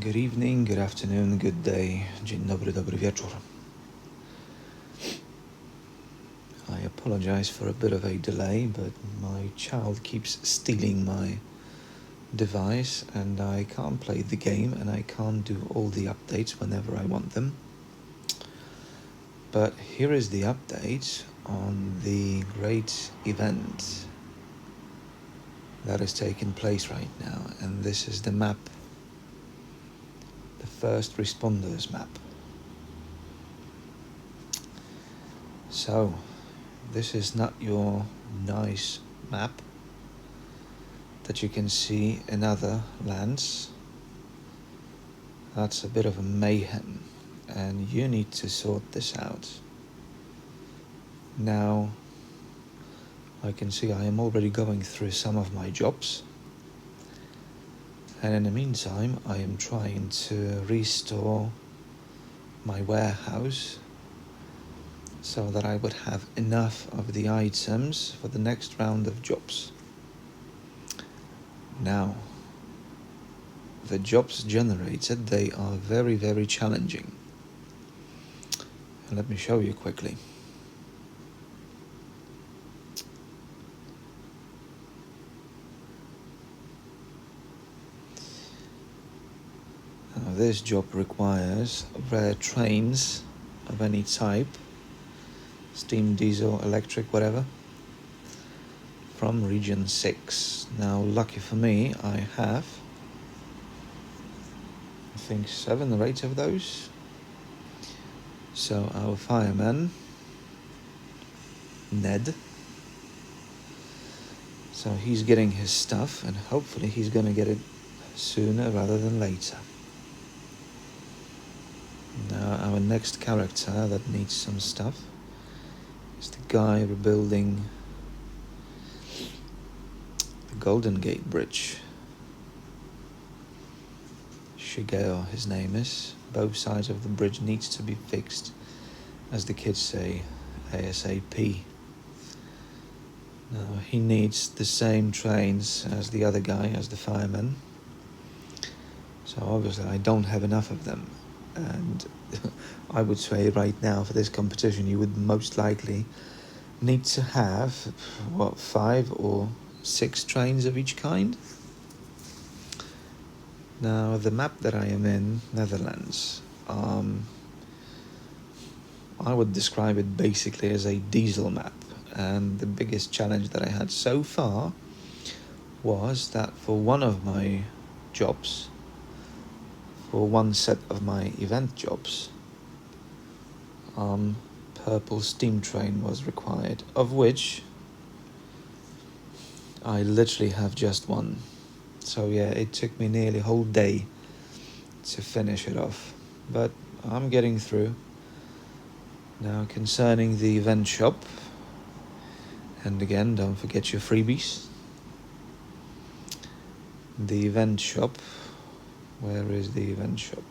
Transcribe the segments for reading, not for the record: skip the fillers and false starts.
Good evening, good afternoon, good day. Dzień dobry, dobry wieczór. I apologize for a bit of a delay, but my child keeps stealing my device and I can't play the game and I can't do all the updates whenever I want them. But here is the update on the great event that is taking place right now, and this is the map, the first responders map. So this is not your nice map that you can see in other lands. That's a bit of a mayhem and you need to sort this out. Now I can see I am already going through some of my jobs, and in the meantime I am trying to restore my warehouse so that I would have enough of the items for the next round of jobs. Now, the jobs generated, they are very, very challenging. And let me show you quickly. Now, this job requires rare trains of any type, steam, diesel, electric, whatever, from region 6. Now, lucky for me, I have, I think, 7 or 8 of those. So our Fireman Ned, so he's getting his stuff and hopefully he's going to get it sooner rather than later. Now our next character that needs some stuff is the guy rebuilding the Golden Gate Bridge. Shigeo, his name is. Both sides of the bridge needs to be fixed, as the kids say, ASAP. Now he needs the same trains as the other guy, as the fireman. So obviously I don't have enough of them, and I would say right now for this competition you would most likely need to have 5 or 6 trains of each kind. Now the map that I am in, Netherlands, I would describe it basically as a diesel map, and the biggest challenge that I had so far was that for one of my jobs, for one set of my event jobs, purple steam train was required, of which I literally have just one. So yeah, it took me nearly a whole day to finish it off, but I'm getting through. Now concerning the event shop, and again, don't forget your freebies. The event shop, where is the event shop?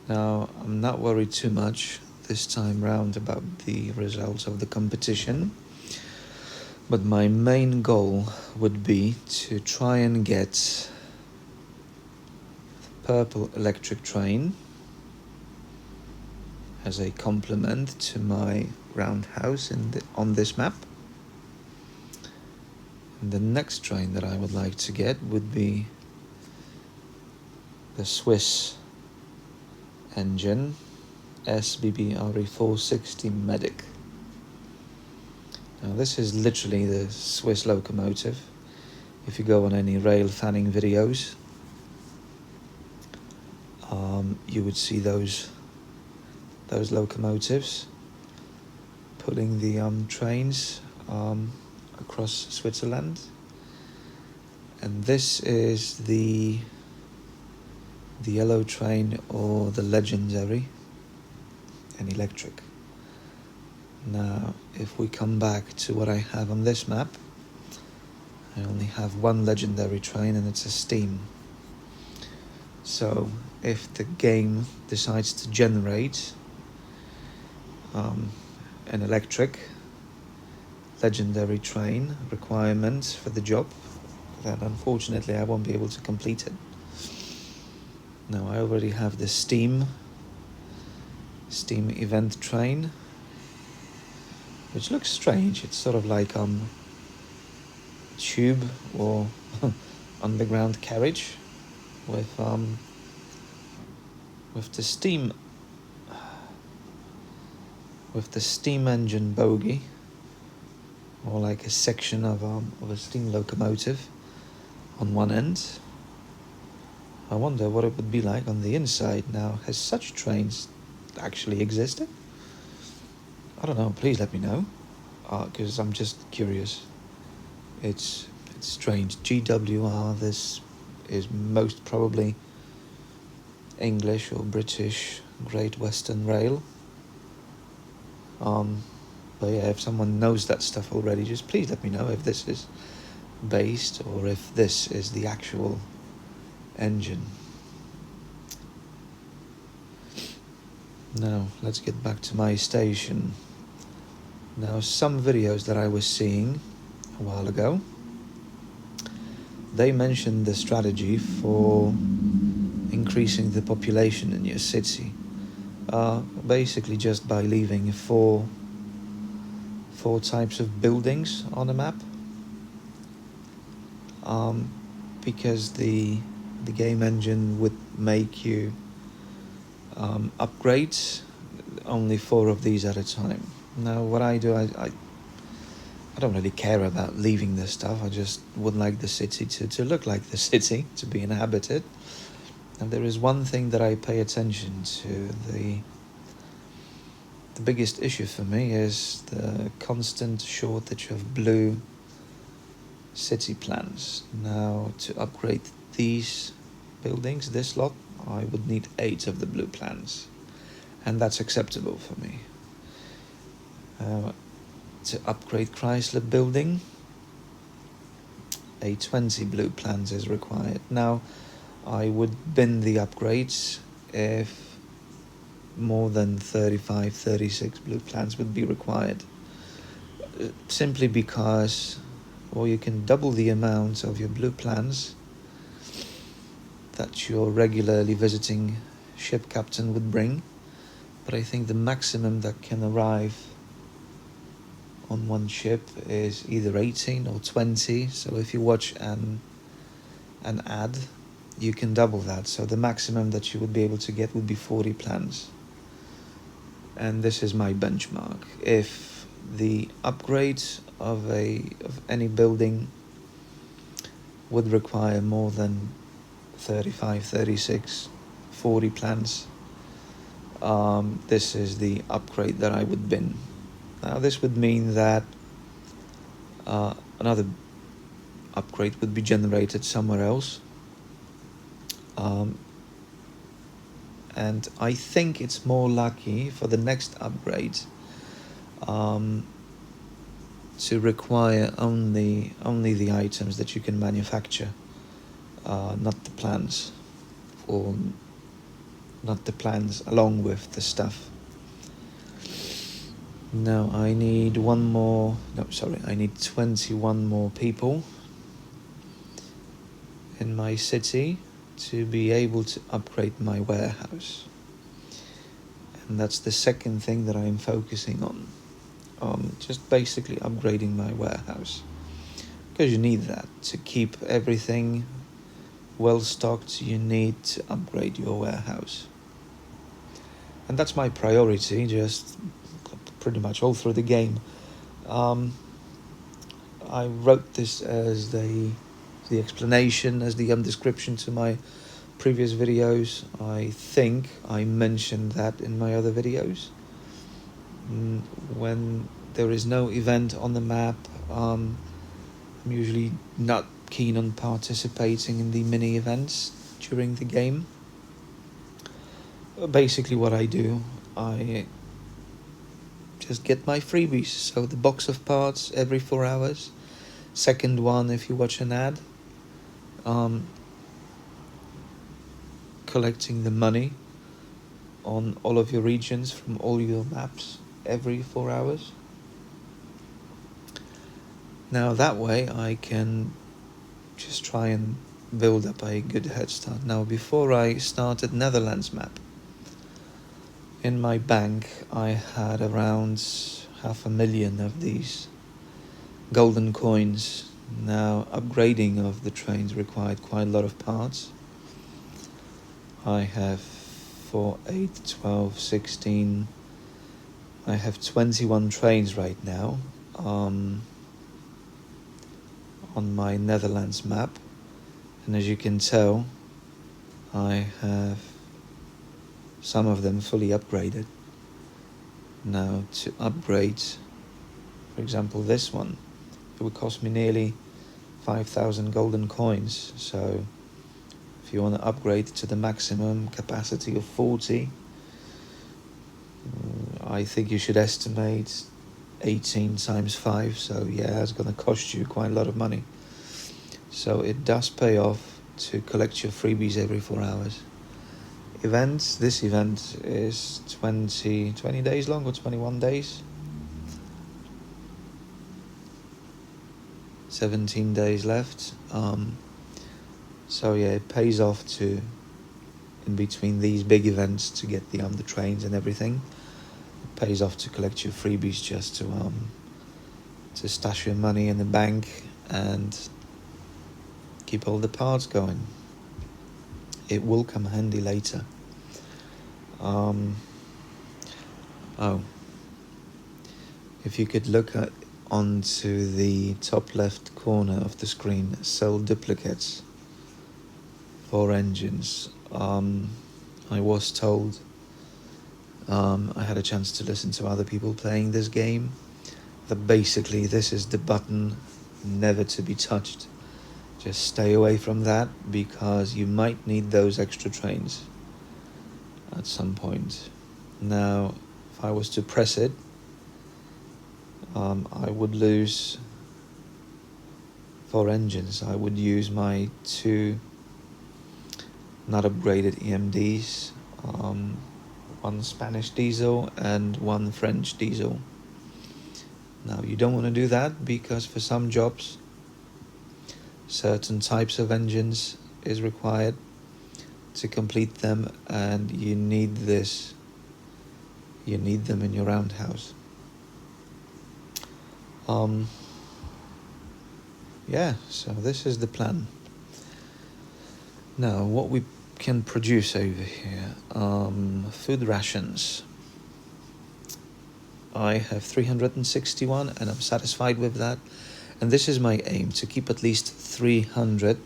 Now, I'm not worried too much this time round about the results of the competition, but my main goal would be to try and get the purple electric train as a complement to my roundhouse on this map. And the next train that I would like to get would be the Swiss engine SBBRE 460 Medic. Now this is literally the Swiss locomotive. If you go on any rail fanning videos, you would see those locomotives pulling the trains across Switzerland. And this is the yellow train, or the legendary and electric. Now if we come back to what I have on this map, I only have one legendary train and it's a steam. So if the game decides to generate an electric legendary train requirement for the job, then unfortunately I won't be able to complete it. Now I already have the Steam event train, which looks strange. It's sort of like tube or underground carriage with the steam engine bogie, or like a section of a steam locomotive on one end. I wonder what it would be like on the inside. Now, has such trains actually existed? I don't know. Please let me know, because I'm just curious. It's strange. GWR. This is most probably English or British Great Western Rail. But yeah, if someone knows that stuff already, just please let me know if this is based or if this is the actual engine. Now, let's get back to my station. Now, some videos that I was seeing a while ago, they mentioned the strategy for increasing the population in your city. Basically just by leaving four types of buildings on a map. Because the game engine would make you upgrade only 4 of these at a time. Now what I do, I don't really care about leaving this stuff. I just would like the city to look like the city, to be inhabited. And there is one thing that I pay attention to. The biggest issue for me is the constant shortage of blue city plans. Now, to upgrade these buildings, this lot, I would need 8 of the blue plans. And that's acceptable for me. To upgrade Chrysler building, a 20 blue plans is required. Now, I would bin the upgrades if more than 35, 36 blue plans would be required. Simply because, or you can double the amount of your blue plans that your regularly visiting ship captain would bring. But I think the maximum that can arrive on one ship is either 18 or 20. So if you watch an ad, you can double that. So the maximum that you would be able to get would be 40 plans. And this is my benchmark. If the upgrade of any building would require more than 35, 36, 40 plans, this is the upgrade that I would bin. Now this would mean that another upgrade would be generated somewhere else. And I think it's more lucky for the next upgrade to require only the items that you can manufacture, not the plans, or not the plans along with the stuff. Now I need 21 more people in my city to be able to upgrade my warehouse. And that's the second thing that I'm focusing on. Just basically upgrading my warehouse. Because you need that. To keep everything well stocked, you need to upgrade your warehouse. And that's my priority, just pretty much all through the game. I wrote this as the explanation, as the description to my previous videos. I think I mentioned that in my other videos. When there is no event on the map, I'm usually not keen on participating in the mini events during the game. Basically what I do, I just get my freebies. So the box of parts every 4 hours. Second one if you watch an ad. Collecting the money on all of your regions from all your maps every 4 hours. Now that way I can just try and build up a good head start. Now, before I started Netherlands map, in my bank I had around 500,000 of these golden coins. Now, upgrading of the trains required quite a lot of parts. I have 4, 8, 12, 16. I have 21 trains right now on my Netherlands map, and as you can tell, I have some of them fully upgraded. Now, to upgrade, for example, this one, it would cost me nearly 5,000 golden coins. So if you want to upgrade to the maximum capacity of 40, I think you should estimate 18 times 5. So yeah, it's going to cost you quite a lot of money. So it does pay off to collect your freebies every 4 hours. Events, this event is 20 days long, or 21 days. 17 days left. So yeah, it pays off to, in between these big events, to get the trains and everything. It pays off to collect your freebies, just to stash your money in the bank and keep all the parts going. It will come handy later. If you could look onto the top left corner of the screen, sell duplicates for engines. I was told, I had a chance to listen to other people playing this game, that basically this is the button never to be touched. Just stay away from that, because you might need those extra trains at some point. Now, if I was to press it, I would lose 4 engines. I would use my 2 not upgraded EMDs, 1 Spanish diesel and 1 French diesel. Now, you don't want to do that, because for some jobs certain types of engines is required to complete them, and you need them in your roundhouse. Yeah, so this is the plan. Now, what we can produce over here, food rations. I have 361, and I'm satisfied with that. And this is my aim, to keep at least 300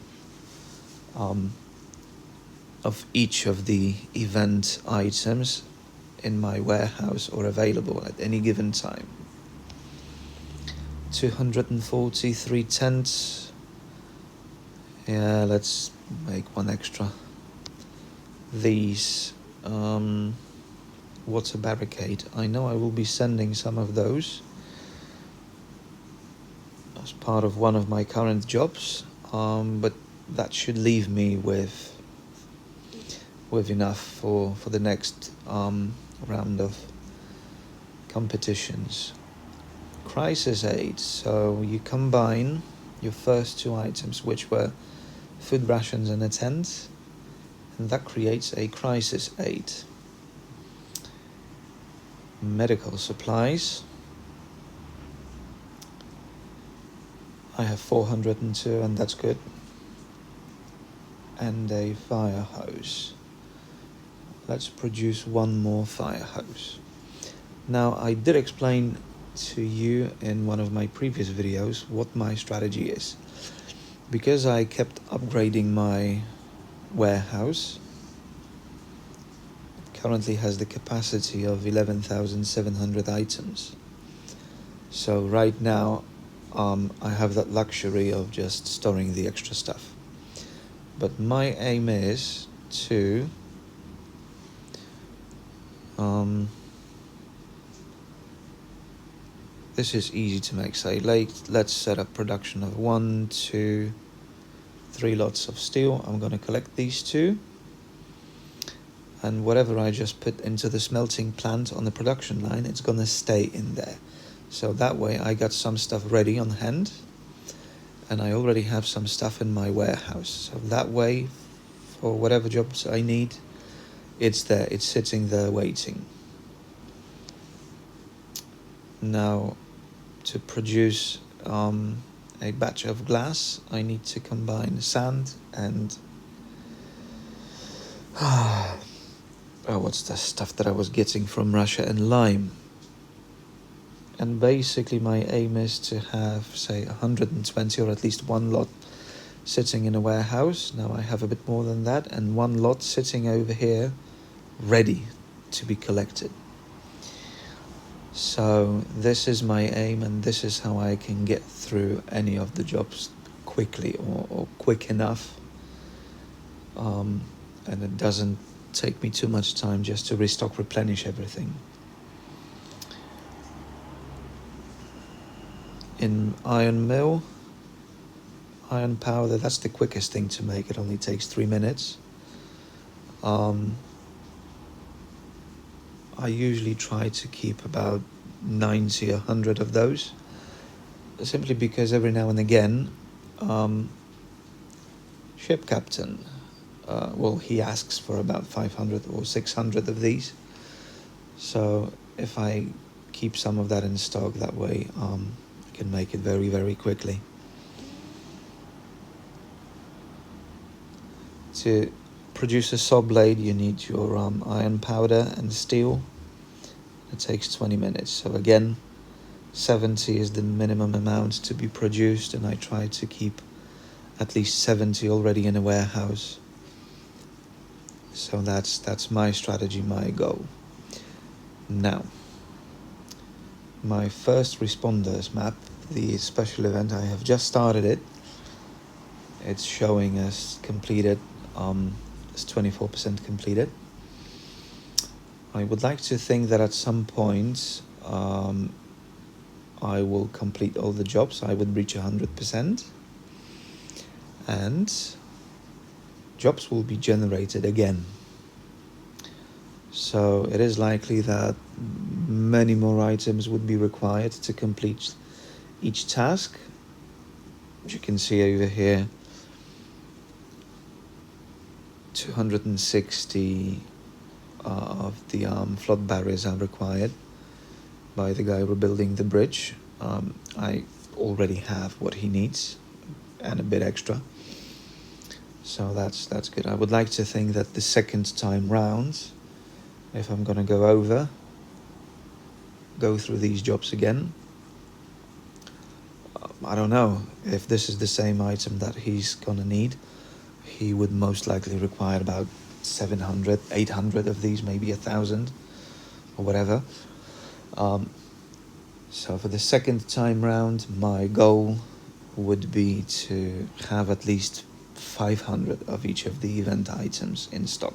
of each of the event items in my warehouse, or available at any given time. 243 tents. Yeah, let's make 1 extra. These water barricade, I know I will be sending some of those as part of one of my current jobs, but that should leave me with enough for the next round of competitions. Crisis aid, so you combine your first 2 items, which were food rations and a tent, and that creates a crisis aid. Medical supplies, I have 402, and that's good. And a fire hose. Let's produce 1 more fire hose. Now, I did explain to you in one of my previous videos what my strategy is. Because I kept upgrading my warehouse, it currently has the capacity of 11,700 items. So right now, I have that luxury of just storing the extra stuff. But my aim is to this is easy to make. Say, let's set up production of 1, 2, 3 lots of steel. I'm going to collect these 2, and whatever I just put into the smelting plant on the production line, it's going to stay in there. So that way I got some stuff ready on hand, and I already have some stuff in my warehouse. So that way, for whatever jobs I need, it's there, it's sitting there waiting. Now, to produce a batch of glass, I need to combine sand and what's the stuff that I was getting from Russia, and lime. And basically my aim is to have, say, 120 or at least one lot sitting in a warehouse. Now I have a bit more than that, and one lot sitting over here ready to be collected. So this is my aim, and this is how I can get through any of the jobs quickly or quick enough, and it doesn't take me too much time just to restock, replenish everything. In iron mill, iron powder, that's the quickest thing to make. It only takes 3 minutes. I usually try to keep about 90, 100 of those, simply because every now and again, ship captain, he asks for about 500 or 600 of these. So if I keep some of that in stock, that way I can make it very, very quickly. To produce a saw blade, you need your iron powder and steel. It takes 20 minutes. So again, 70 is the minimum amount to be produced, and I try to keep at least 70 already in a warehouse. So that's my strategy, my goal. Now, my first responders map, the special event, I have just started it. It's showing as completed, it's 24% completed. I would like to think that at some point I will complete all the jobs. I would reach 100%, and jobs will be generated again. So it is likely that many more items would be required to complete each task. As you can see over here, 260 of the flood barriers are required by the guy rebuilding the bridge. I already have what he needs and a bit extra, so that's good. I would like to think that the second time round, if I'm gonna go through these jobs again, I don't know if this is the same item that he's gonna need. He would most likely require about 700, 800 of these, maybe 1,000 or whatever. So for the second time round, my goal would be to have at least 500 of each of the event items in stock.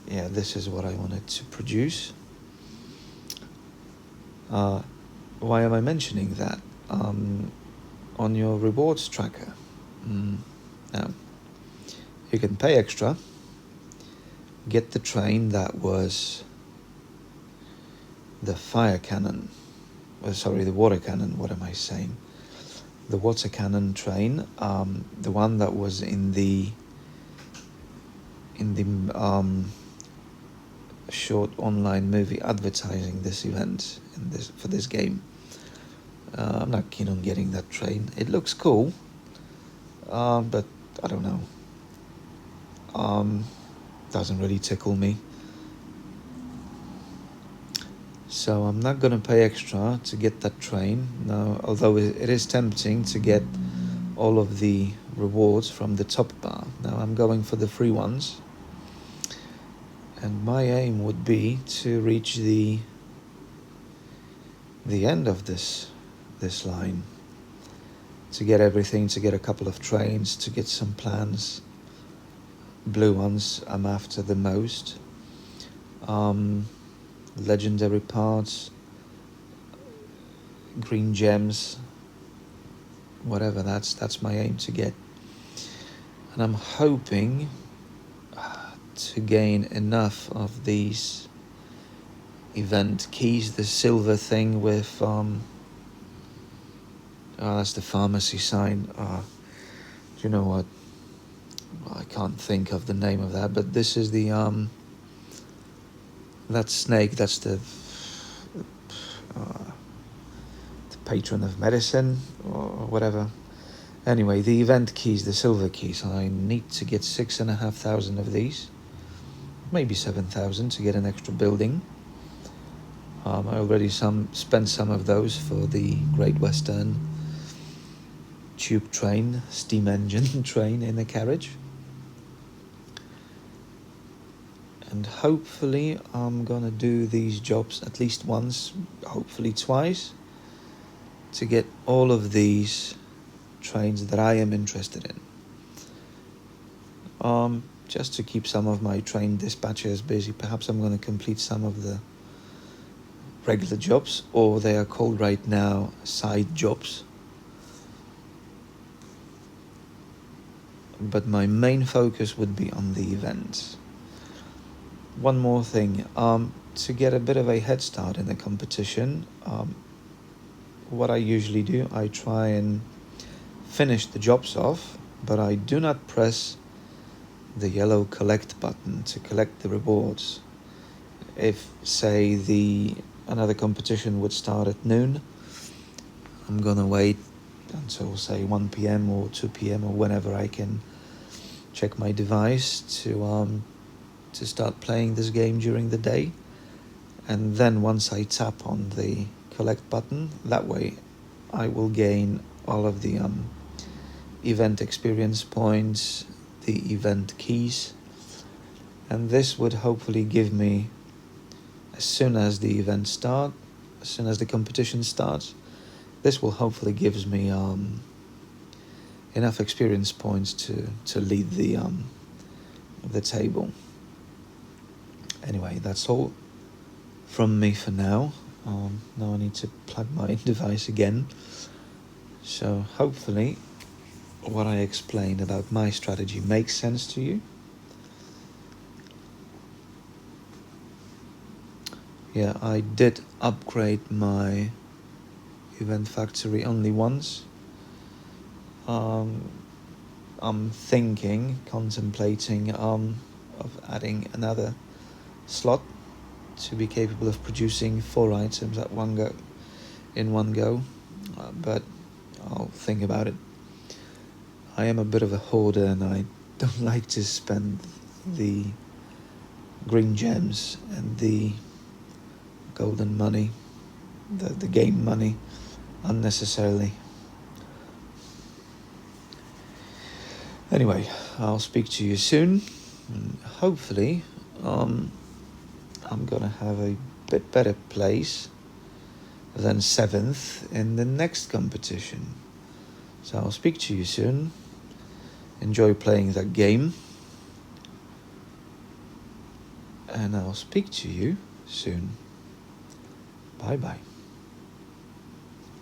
Yeah, this is what I wanted to produce. Why am I mentioning that? On your rewards tracker, now you can pay extra, get the train that was the fire cannon, the water cannon, what am I saying? The water cannon train, the one that was in the short online movie advertising this event for this game. I'm not keen on getting that train. It looks cool, but I don't know. Doesn't really tickle me. So I'm not going to pay extra to get that train. Now, although it is tempting to get all of the rewards from the top bar. Now I'm going for the free ones. And my aim would be to reach the end of this line. To get everything, to get a couple of trains, to get some plans. Blue ones I'm after the most. Legendary parts, green gems, whatever, that's my aim to get. And I'm hoping to gain enough of these event keys, the silver thing with Oh, that's the pharmacy sign. Do you know what? I can't think of the name of that, but this is the that snake. That's the patron of medicine or whatever. Anyway, the event keys, the silver keys. I need to get 6,500 of these, maybe 7,000 to get an extra building. I already spent some of those for the Great Western tube train, steam engine train in the carriage. And hopefully I'm gonna do these jobs at least once, hopefully twice, to get all of these trains that I am interested in. Just to keep some of my train dispatchers busy. Perhaps I'm gonna complete some of the regular jobs, or they are called right now side jobs. But my main focus would be on the events. One more thing, to get a bit of a head start in the competition, what I usually do, I try and finish the jobs off, but I do not press the yellow collect button to collect the rewards. If, say, another competition would start at noon, I'm gonna wait until, say, 1 p.m. or 2 p.m. or whenever I can check my device to start playing this game during the day. And then once I tap on the collect button, that way I will gain all of the event experience points, the event keys, and this would hopefully give me, as soon as the event start, as soon as the competition starts, this will hopefully gives me enough experience points to lead the table. Anyway, that's all from me for now. Now I need to plug my device again. So hopefully what I explained about my strategy makes sense to you. Yeah, I did upgrade my event factory only once. I'm contemplating of adding another slot to be capable of producing 4 items in one go, but I'll think about it. I am a bit of a hoarder and I don't like to spend the green gems and the golden money, the game money, unnecessarily. Anyway, I'll speak to you soon, and hopefully I'm gonna have a bit better place than 7th in the next competition. So I'll speak to you soon. Enjoy playing that game, and I'll speak to you soon. Bye bye.